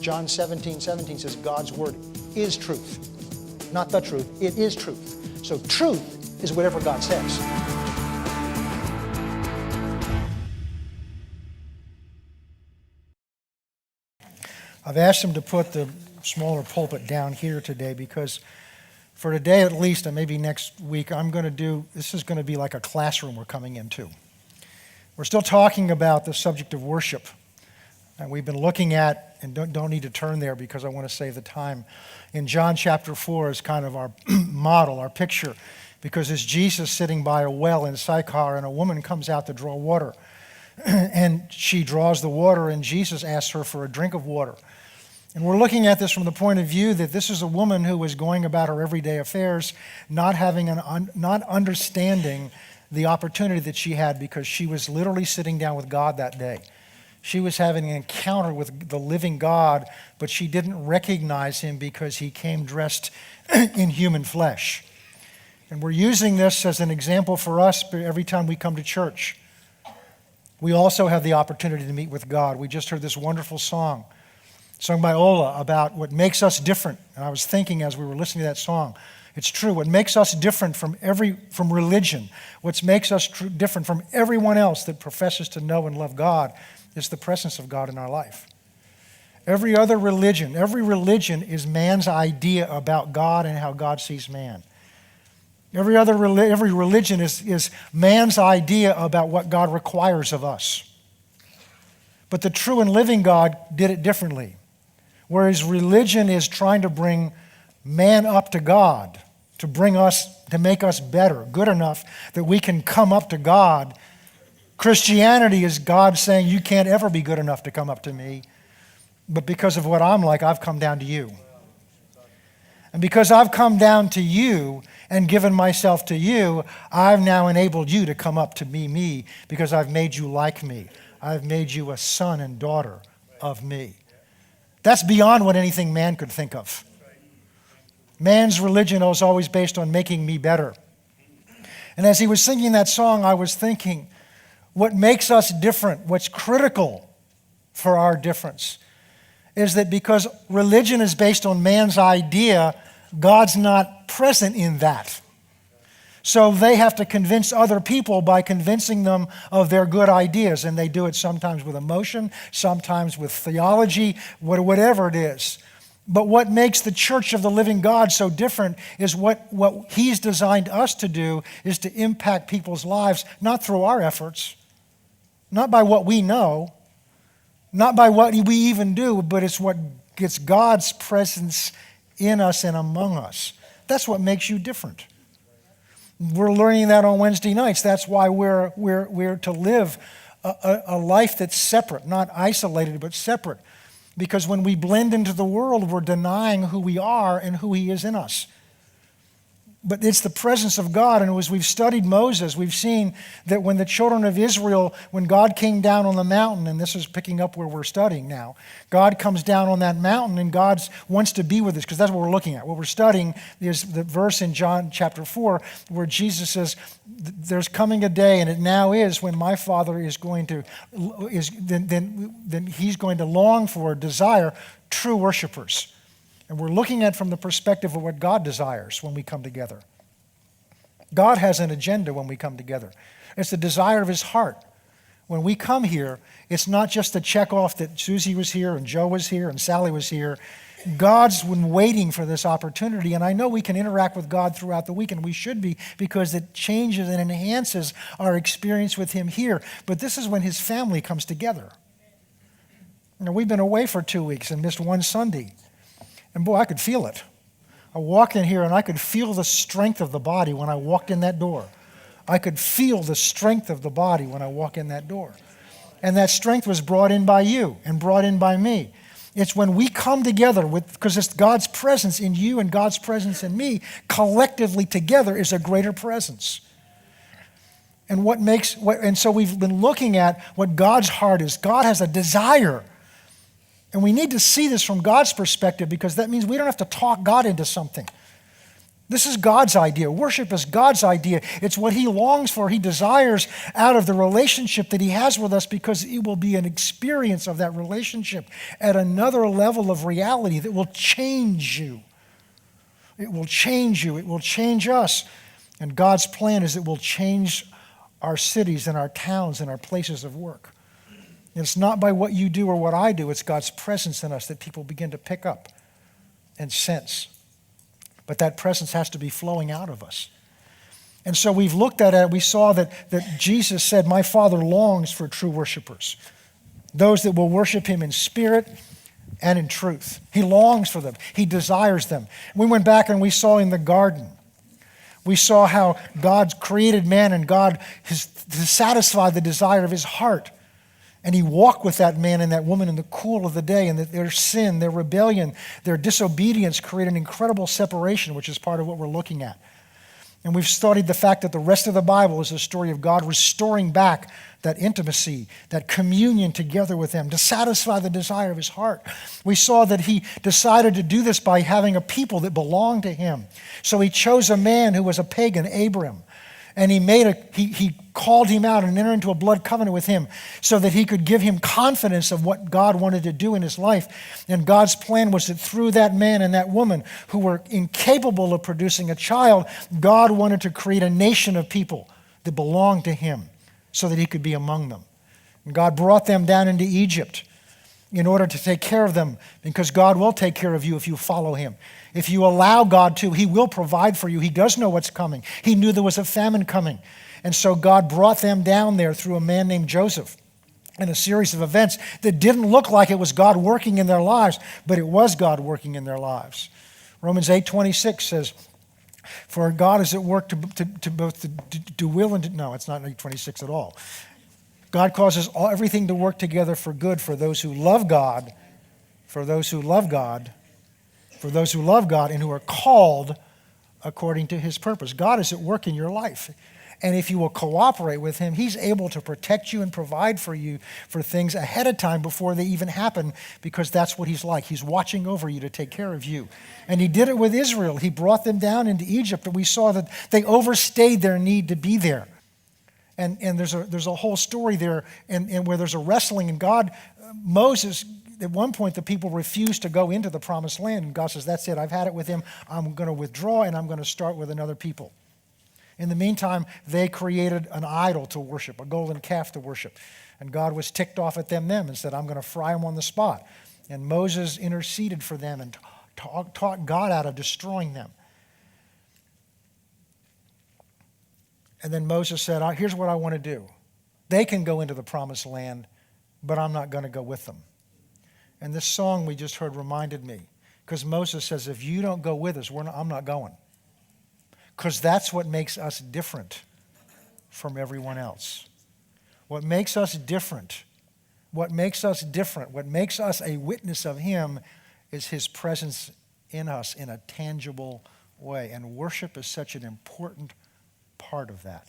John 17:17 says God's word is truth. Not the truth, it is truth. So truth is whatever God says. I've asked him to put the smaller pulpit down here today because for today at least, and maybe next week, this is going to be like a classroom we're coming into. We're still talking about the subject of worship. And we've been looking at, and don't need to turn there because I want to save the time, in John chapter 4 is kind of our model, our picture, because it's Jesus sitting by a well in Sychar, and a woman comes out to draw water. And she draws the water, and Jesus asks her for a drink of water. And we're looking at this from the point of view that this is a woman who was going about her everyday affairs, not understanding the opportunity that she had because she was literally sitting down with God that day. She was having an encounter with the living God, but she didn't recognize him because he came dressed in human flesh. And we're using this as an example for us every time we come to church. We also have the opportunity to meet with God. We just heard this wonderful song sung by Ola about what makes us different. And I was thinking as we were listening to that song, it's true. What makes us different from religion, what makes us different from everyone else that professes to know and love God is the presence of God in our life. Every religion is man's idea about God and how God sees man. Every religion is man's idea about what God requires of us. But the true and living God did it differently. Whereas religion is trying to bring man up to God, to make us better, good enough that we can come up to God. Christianity is God saying, you can't ever be good enough to come up to me, but because of what I'm like, I've come down to you. And because I've come down to you and given myself to you, I've now enabled you to come up to me, because I've made you like me. I've made you a son and daughter of me. That's beyond what anything man could think of. Man's religion is always based on making me better. And as he was singing that song, I was thinking, what makes us different, what's critical for our difference, is that because religion is based on man's idea, God's not present in that. So they have to convince other people by convincing them of their good ideas, and they do it sometimes with emotion, sometimes with theology, whatever it is. But what makes the church of the living God so different is what he's designed us to do is to impact people's lives, not through our efforts, not by what we know, not by what we even do, but it's what gets God's presence in us and among us. That's what makes you different. We're learning that on Wednesday nights. That's why we're to live a life that's separate, not isolated, but separate. Because when we blend into the world, we're denying who we are and who he is in us. But it's the presence of God, and as we've studied Moses, we've seen that when the children of Israel, when God came down on the mountain, and this is picking up where we're studying now, God comes down on that mountain and God wants to be with us, because that's what we're looking at. What we're studying is the verse in John chapter 4 where Jesus says, there's coming a day, and it now is, when my Father is going to, then he's going to long for, desire true worshipers. And we're looking at from the perspective of what God desires when we come together. God has an agenda when we come together. It's the desire of his heart. When we come here, it's not just to check off that Susie was here and Joe was here and Sally was here. God's been waiting for this opportunity, and I know we can interact with God throughout the week, and we should be, because it changes and enhances our experience with him here. But this is when his family comes together. You know, we've been away for 2 weeks and missed one Sunday. And boy, I could feel it. I walked in here and I could feel the strength of the body when I walked in that door. I could feel the strength of the body when I walk in that door. And that strength was brought in by you and brought in by me. It's when we come together, because it's God's presence in you and God's presence in me, collectively together is a greater presence. And so we've been looking at what God's heart is. God has a desire. And we need to see this from God's perspective, because that means we don't have to talk God into something. This is God's idea. Worship is God's idea. It's what he longs for. He desires out of the relationship that he has with us, because it will be an experience of that relationship at another level of reality that will change you. It will change you. It will change us. And God's plan is it will change our cities and our towns and our places of work. And it's not by what you do or what I do. It's God's presence in us that people begin to pick up and sense. But that presence has to be flowing out of us. And so we've looked at it. We saw that Jesus said, my Father longs for true worshipers, those that will worship him in spirit and in truth. He longs for them. He desires them. We went back and we saw in the garden, we saw how God created man and God has satisfied the desire of his heart. And he walked with that man and that woman in the cool of the day, and that their sin, their rebellion, their disobedience created an incredible separation, which is part of what we're looking at. And we've studied the fact that the rest of the Bible is a story of God restoring back that intimacy, that communion together with them to satisfy the desire of his heart. We saw that he decided to do this by having a people that belonged to him. So he chose a man who was a pagan, Abram. And he called him out and entered into a blood covenant with him so that he could give him confidence of what God wanted to do in his life. And God's plan was that through that man and that woman who were incapable of producing a child, God wanted to create a nation of people that belonged to him so that he could be among them. And God brought them down into Egypt in order to take care of them, because God will take care of you if you follow him. If you allow God to, he will provide for you. He does know what's coming. He knew there was a famine coming. And so God brought them down there through a man named Joseph and a series of events that didn't look like it was God working in their lives, but it was God working in their lives. Romans 8:26 says, for God is at work to both to do will and to, no, it's not 8:26 at all. God causes everything to work together for good for those who love God, for those who love God, and who are called according to his purpose. God is at work in your life. And if you will cooperate with him, he's able to protect you and provide for you for things ahead of time before they even happen, because that's what he's like. He's watching over you to take care of you. And he did it with Israel. He brought them down into Egypt, and we saw that they overstayed their need to be there. And there's a whole story there and where there's a wrestling, and God, Moses, at one point the people refused to go into the promised land, and God says, that's it, I've had it with him, I'm going to withdraw and I'm going to start with another people. In the meantime, they created an idol to worship, a golden calf to worship, and God was ticked off at them and said, I'm going to fry them on the spot. And Moses interceded for them and taught God out of destroying them. And then Moses said, here's what I want to do. They can go into the promised land, but I'm not going to go with them. And this song we just heard reminded me, because Moses says, if you don't go with us, I'm not going. Because that's what makes us different from everyone else. What makes us different, what makes us a witness of him is his presence in us in a tangible way. And worship is such an important part of that.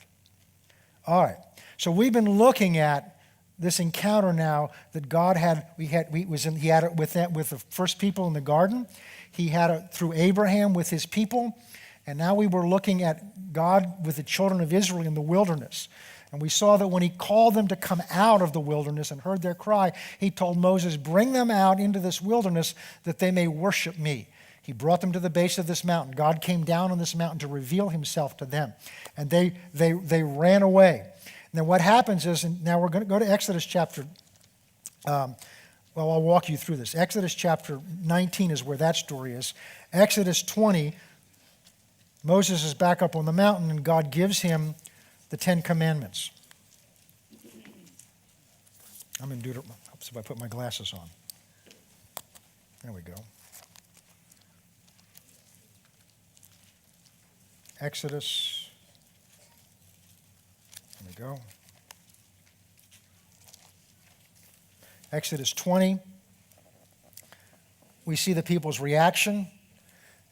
All right. So we've been looking at this encounter now that God had. He had it with the first people in the garden. He had it through Abraham with his people. And now we were looking at God with the children of Israel in the wilderness. And we saw that when he called them to come out of the wilderness and heard their cry, he told Moses, bring them out into this wilderness that they may worship me. He brought them to the base of this mountain. God came down on this mountain to reveal himself to them. And they ran away. And then what happens is, and now we're going to go to Exodus chapter, I'll walk you through this. Exodus chapter 19 is where that story is. Exodus 20, Moses is back up on the mountain, and God gives him the 10 Commandments. I'm in Deuteronomy. Oops, if I put my glasses on. There we go. Exodus. There we go. Exodus 20. We see the people's reaction.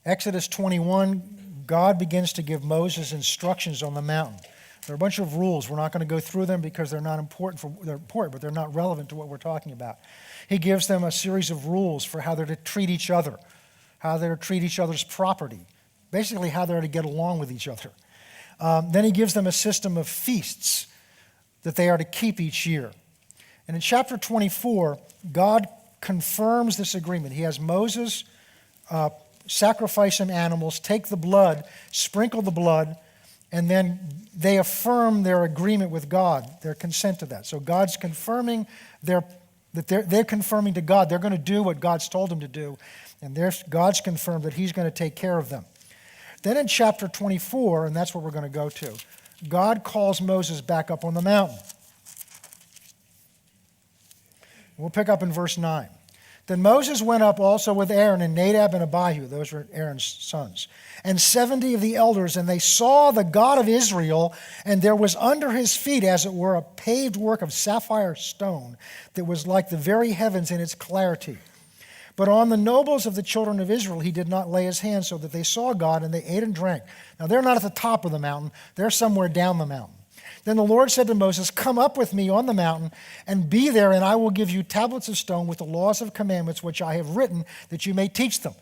Exodus 21. God begins to give Moses instructions on the mountain. There are a bunch of rules. We're not going to go through them because they're not important. They're important, but they're not relevant to what we're talking about. He gives them a series of rules for how they're to treat each other, how they're to treat each other's property, basically how they're to get along with each other. Then he gives them a system of feasts that they are to keep each year. And in chapter 24, God confirms this agreement. He has Moses sacrifice some animals, take the blood, sprinkle the blood, and then they affirm their agreement with God, their consent to that. So God's confirming they're confirming to God they're going to do what God's told them to do, and God's confirmed that he's going to take care of them. Then in chapter 24, and that's where we're going to go to, God calls Moses back up on the mountain. We'll pick up in verse 9. Then Moses went up also with Aaron and Nadab and Abihu, those were Aaron's sons, and 70 of the elders, and they saw the God of Israel, and there was under his feet, as it were, a paved work of sapphire stone that was like the very heavens in its clarity. But on the nobles of the children of Israel he did not lay his hand, so that they saw God, and they ate and drank. Now they're not at the top of the mountain, they're somewhere down the mountain. Then the Lord said to Moses, come up with me on the mountain and be there, and I will give you tablets of stone with the laws of commandments which I have written, that you may teach them.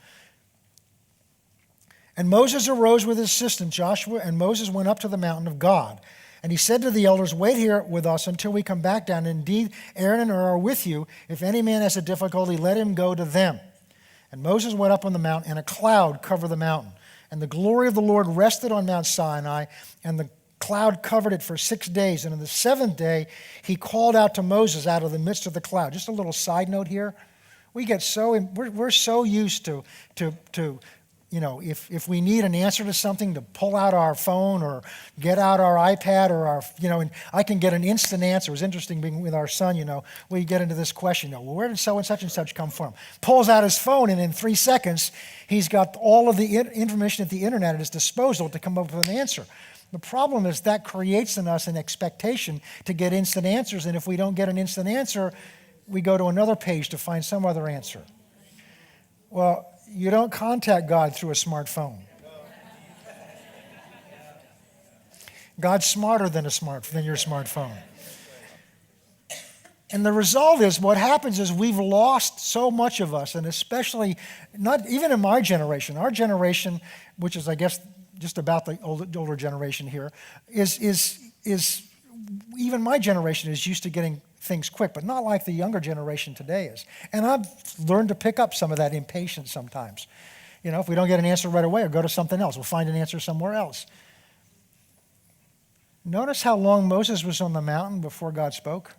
And Moses arose with his assistant Joshua, and Moses went up to the mountain of God. And he said to the elders, wait here with us until we come back down. Indeed, Aaron and Hur are with you. If any man has a difficulty, let him go to them. And Moses went up on the mountain, and a cloud covered the mountain. And the glory of the Lord rested on Mount Sinai, and the cloud covered it for 6 days. And on the seventh day, he called out to Moses out of the midst of the cloud. Just a little side note here. We're so used to if we need an answer to something, to pull out our phone or get out our iPad or and I can get an instant answer. It was interesting being with our son, we get into this question, well, where did so and such come from? Pulls out his phone, and in 3 seconds, he's got all of the information at the internet at his disposal to come up with an answer. The problem is that creates in us an expectation to get instant answers, and if we don't get an instant answer, we go to another page to find some other answer. Well, you don't contact God through a smartphone. God's smarter than your smartphone. And the result is, what happens is we've lost so much of us, and especially, not even in my generation, our generation, which is, I guess, just about the older generation here, is even my generation is used to getting things quick, but not like the younger generation today is. And I've learned to pick up some of that impatience sometimes. If we don't get an answer right away, or go to something else, we'll find an answer somewhere else. Notice how long Moses was on the mountain before God spoke.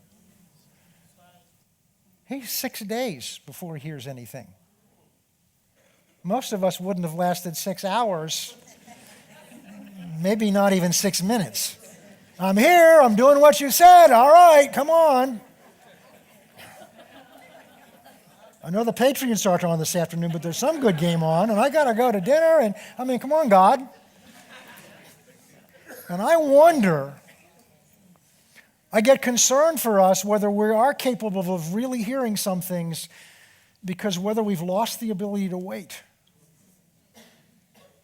He's 6 days before he hears anything. Most of us wouldn't have lasted 6 hours, maybe not even 6 minutes. I'm here, I'm doing what you said, all right, come on. I know the Patriots aren't on this afternoon, but there's some good game on, and I got to go to dinner, and come on, God. And I wonder, I get concerned for us whether we are capable of really hearing some things, because whether we've lost the ability to wait.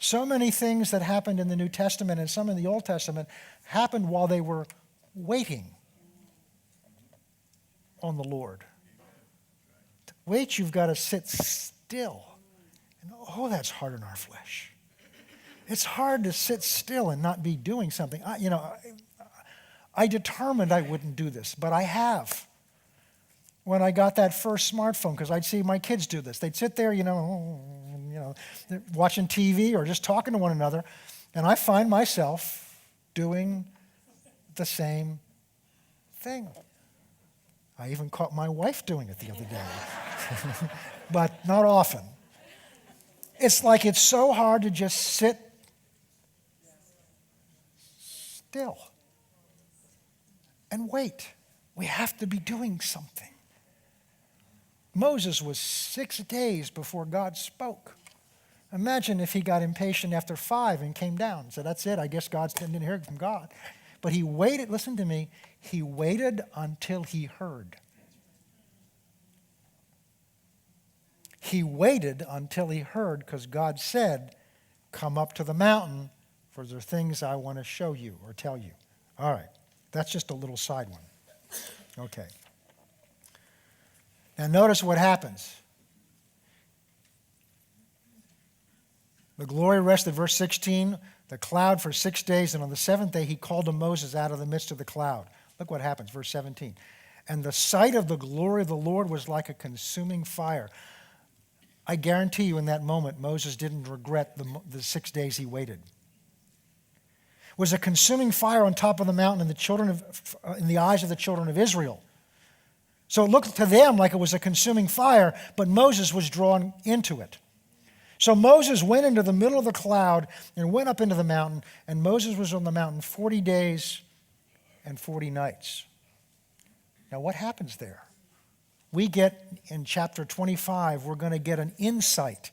So many things that happened in the New Testament and some in the Old Testament happened while they were waiting on the Lord. To wait, you've got to sit still. And that's hard on our flesh. It's hard to sit still and not be doing something. I determined I wouldn't do this, but I have. When I got that first smartphone, because I'd see my kids do this. They'd sit there, they're watching TV or just talking to one another, and I find myself doing the same thing. I even caught my wife doing it the other day, but not often. It's like it's so hard to just sit still and wait. We have to be doing something. Moses was 6 days before God spoke. Imagine if he got impatient after 5 and came down and said, that's it, I guess God didn't hear from God. But he waited, listen to me, he waited until he heard. He waited until he heard, because God said, come up to the mountain, for there are things I want to show you or tell you. All right, that's just a little side one. Okay. Now notice what happens. The glory rested, verse 16, the cloud for 6 days, and on the seventh day he called to Moses out of the midst of the cloud. Look what happens, verse 17. And the sight of the glory of the Lord was like a consuming fire. I guarantee you in that moment, Moses didn't regret the 6 days he waited. It was a consuming fire on top of the mountain in the eyes of the children of Israel. So it looked to them like it was a consuming fire, but Moses was drawn into it. So Moses went into the middle of the cloud and went up into the mountain, and Moses was on the mountain 40 days and 40 nights. Now what happens there? We get, in chapter 25, we're going to get an insight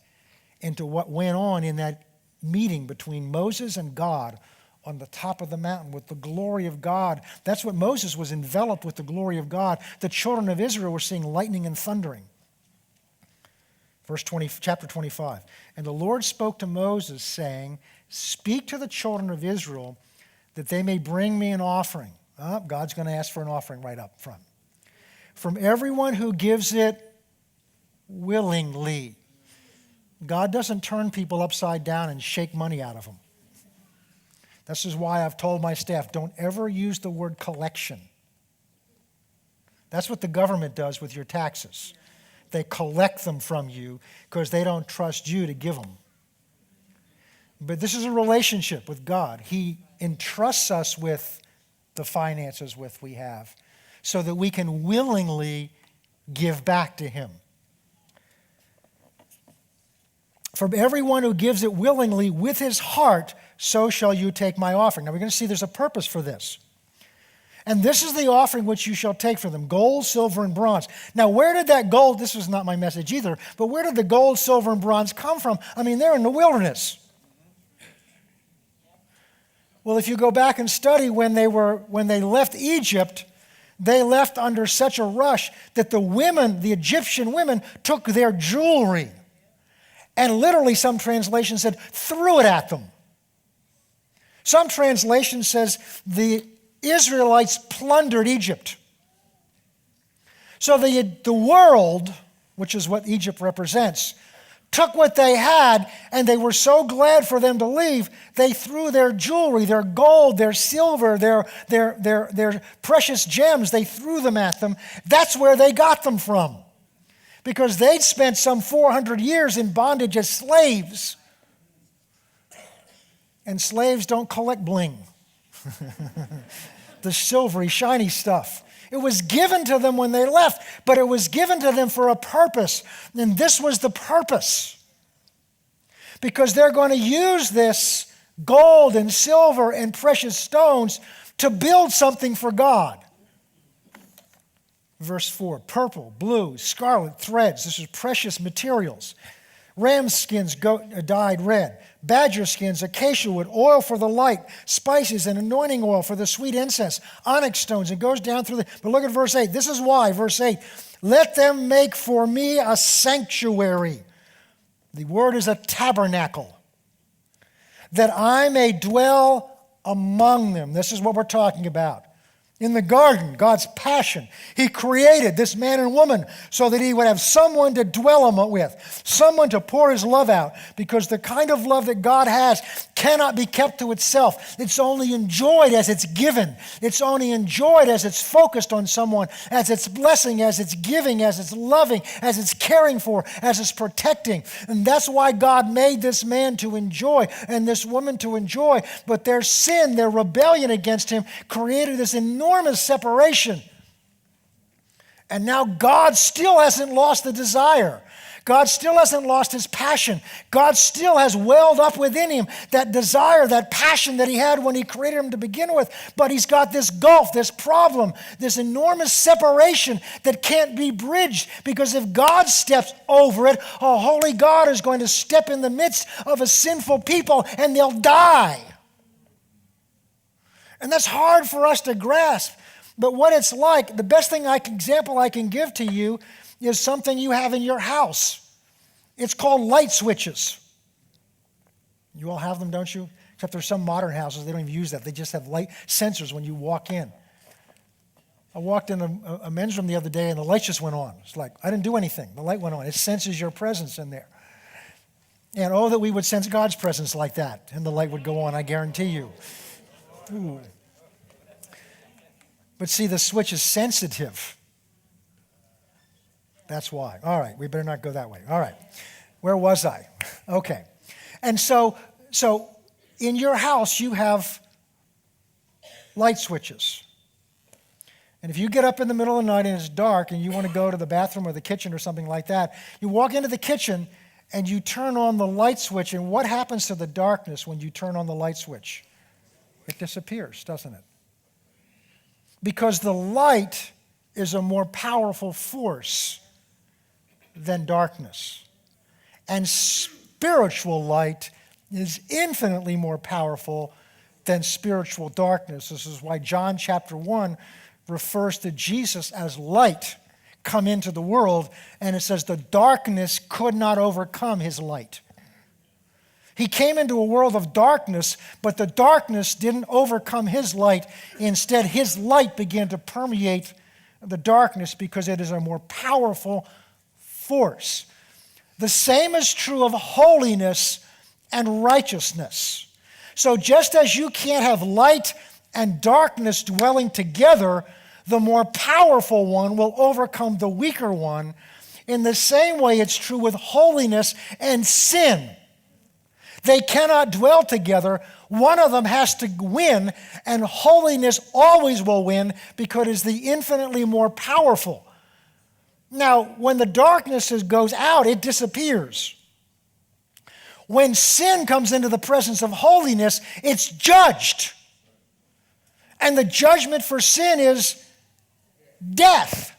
into what went on in that meeting between Moses and God on the top of the mountain with the glory of God. That's what Moses was enveloped with, the glory of God. The children of Israel were seeing lightning and thundering. Chapter 25. And the Lord spoke to Moses, saying, speak to the children of Israel that they may bring me an offering. God's going to ask for an offering right up front. From everyone who gives it willingly. God doesn't turn people upside down and shake money out of them. This is why I've told my staff, don't ever use the word collection. That's what the government does with your taxes. They collect them from you because they don't trust you to give them. But this is a relationship with God. He entrusts us with the finances we have so that we can willingly give back to him. From everyone who gives it willingly with his heart, so shall you take my offering. Now we're going to see there's a purpose for this. And this is the offering which you shall take for them, gold, silver, and bronze. Now, where did that gold, this was not my message either, but where did the gold, silver, and bronze come from? I mean, they're in the wilderness. Well, if you go back and study when they left Egypt, they left under such a rush that the Egyptian women took their jewelry and literally, some translations said, threw it at them. Some translation says the Israelites plundered Egypt. So the world, which is what Egypt represents, took what they had, and they were so glad for them to leave, they threw their jewelry, their gold, their silver, their precious gems, they threw them at them. That's where they got them from. Because they'd spent some 400 years in bondage as slaves. And slaves don't collect bling. The silvery, shiny stuff. It was given to them when they left, but it was given to them for a purpose. And this was the purpose. Because they're going to use this gold and silver and precious stones to build something for God. Verse 4, purple, blue, scarlet threads. This is precious materials. Ram skins dyed red. Badger skins, acacia wood, oil for the light, spices and anointing oil for the sweet incense, onyx stones. It goes down through but look at verse 8. This is why, verse 8. Let them make for me a sanctuary. The word is a tabernacle. That I may dwell among them. This is what we're talking about. In the garden, God's passion. He created this man and woman so that he would have someone to dwell with, someone to pour his love out, because the kind of love that God has cannot be kept to itself. It's only enjoyed as it's given. It's only enjoyed as it's focused on someone, as it's blessing, as it's giving, as it's loving, as it's caring for, as it's protecting. And that's why God made this man to enjoy and this woman to enjoy. But their sin, their rebellion against him, created this enormous separation. And now God still hasn't lost the desire. God still hasn't lost his passion. God still has welled up within him that desire, that passion that he had when he created him to begin with. But he's got this gulf, this problem, this enormous separation that can't be bridged, because if God steps over it, a holy God is going to step in the midst of a sinful people and they'll die. And that's hard for us to grasp. But what it's like, the best example I can give to you is something you have in your house. It's called light switches. You all have them, don't you? Except there's some modern houses, they don't even use that. They just have light sensors when you walk in. I walked in a men's room the other day and the lights just went on. It's like, I didn't do anything. The light went on. It senses your presence in there. And oh, that we would sense God's presence like that, and the light would go on, I guarantee you. Ooh. But see, the switch is sensitive. That's why. All right, we better not go that way. All right, where was I? Okay. And so in your house, you have light switches. And if you get up in the middle of the night and it's dark and you want to go to the bathroom or the kitchen or something like that, you walk into the kitchen and you turn on the light switch, and what happens to the darkness when you turn on the light switch? It disappears, doesn't it? Because the light is a more powerful force than darkness. And spiritual light is infinitely more powerful than spiritual darkness. This is why John chapter 1 refers to Jesus as light come into the world, and it says the darkness could not overcome his light. He came into a world of darkness, but the darkness didn't overcome his light. Instead, his light began to permeate the darkness because it is a more powerful force. The same is true of holiness and righteousness. So just as you can't have light and darkness dwelling together, the more powerful one will overcome the weaker one. In the same way, it's true with holiness and sin. They cannot dwell together. One of them has to win, and holiness always will win because it is the infinitely more powerful. Now, when the darkness goes out, it disappears. When sin comes into the presence of holiness, it's judged. And the judgment for sin is death,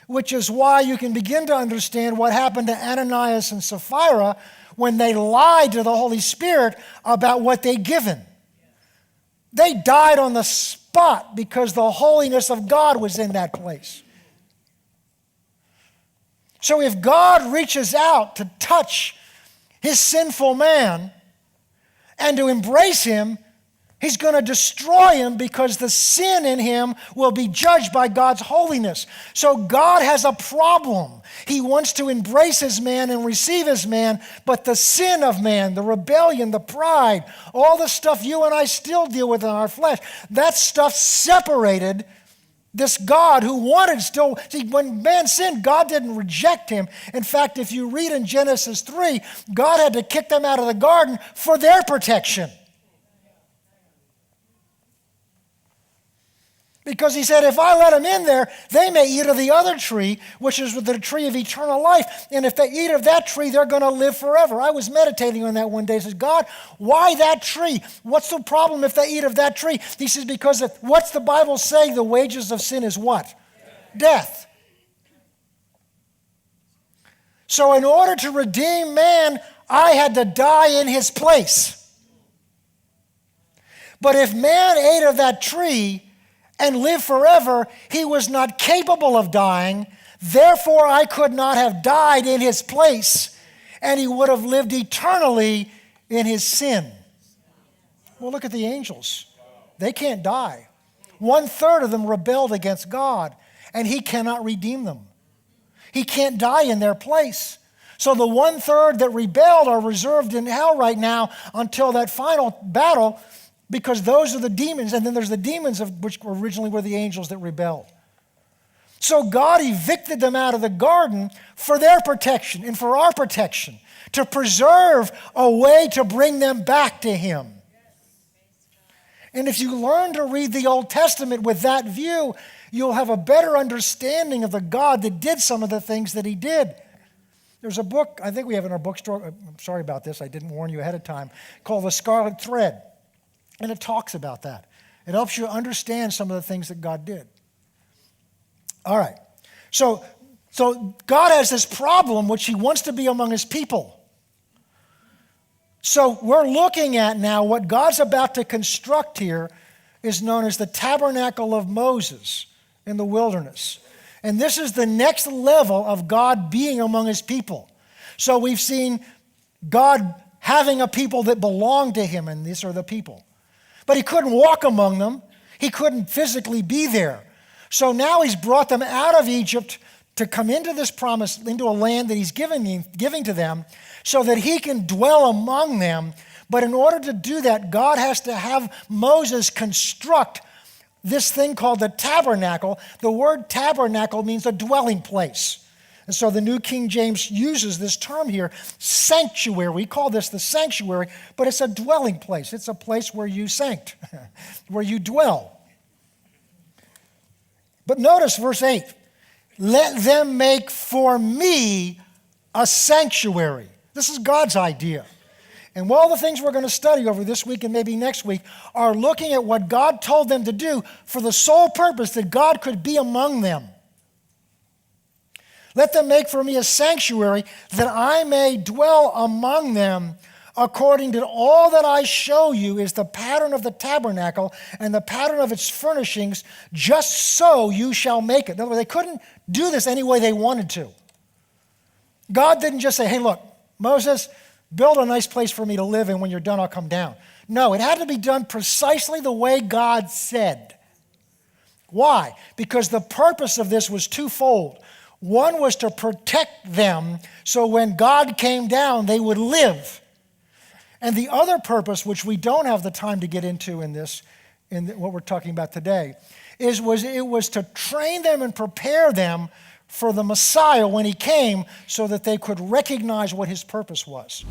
which is why you can begin to understand what happened to Ananias and Sapphira when they lied to the Holy Spirit about what they'd given. They died on the spot because the holiness of God was in that place. So if God reaches out to touch his sinful man and to embrace him, he's going to destroy him because the sin in him will be judged by God's holiness. So God has a problem. He wants to embrace his man and receive his man, but the sin of man, the rebellion, the pride, all the stuff you and I still deal with in our flesh, that stuff separated this God who wanted still. See, when man sinned, God didn't reject him. In fact, if you read in Genesis 3, God had to kick them out of the garden for their protection. Because he said, if I let them in there, they may eat of the other tree, which is the tree of eternal life. And if they eat of that tree, they're going to live forever. I was meditating on that one day. I said, God, why that tree? What's the problem if they eat of that tree? He says, because what's the Bible say? The wages of sin is what? Death. So in order to redeem man, I had to die in his place. But if man ate of that tree and live forever, he was not capable of dying. Therefore, I could not have died in his place, and he would have lived eternally in his sin. Well, look at the angels. They can't die. 1/3 of them rebelled against God, and he cannot redeem them. He can't die in their place. So the 1/3 that rebelled are reserved in hell right now until that final battle, because those are the demons, and then there's the demons of which originally were the angels that rebelled. So God evicted them out of the garden for their protection and for our protection, to preserve a way to bring them back to him. And if you learn to read the Old Testament with that view, you'll have a better understanding of the God that did some of the things that he did. There's a book, I think we have in our bookstore, I'm sorry about this, I didn't warn you ahead of time, called The Scarlet Thread. And it talks about that. It helps you understand some of the things that God did. All right. So God has this problem which he wants to be among his people. So we're looking at now what God's about to construct here is known as the Tabernacle of Moses in the wilderness. And this is the next level of God being among his people. So we've seen God having a people that belong to him, and these are the people. But he couldn't walk among them. He couldn't physically be there. So now he's brought them out of Egypt to come into this promise, into a land that he's giving to them so that he can dwell among them. But in order to do that, God has to have Moses construct this thing called the tabernacle. The word tabernacle means a dwelling place. And so the New King James uses this term here, sanctuary. We call this the sanctuary, but it's a dwelling place. It's a place where you where you dwell. But notice verse 8. Let them make for me a sanctuary. This is God's idea. And all the things we're going to study over this week and maybe next week are looking at what God told them to do for the sole purpose that God could be among them. Let them make for me a sanctuary that I may dwell among them according to all that I show you is the pattern of the tabernacle and the pattern of its furnishings, just so you shall make it. In other words, they couldn't do this any way they wanted to. God didn't just say, hey, look, Moses, build a nice place for me to live in. When you're done, I'll come down. No, it had to be done precisely the way God said. Why? Because the purpose of this was twofold. One was to protect them so when God came down, they would live. And the other purpose, which we don't have the time to get into in what we're talking about today, it was to train them and prepare them for the Messiah when he came so that they could recognize what his purpose was.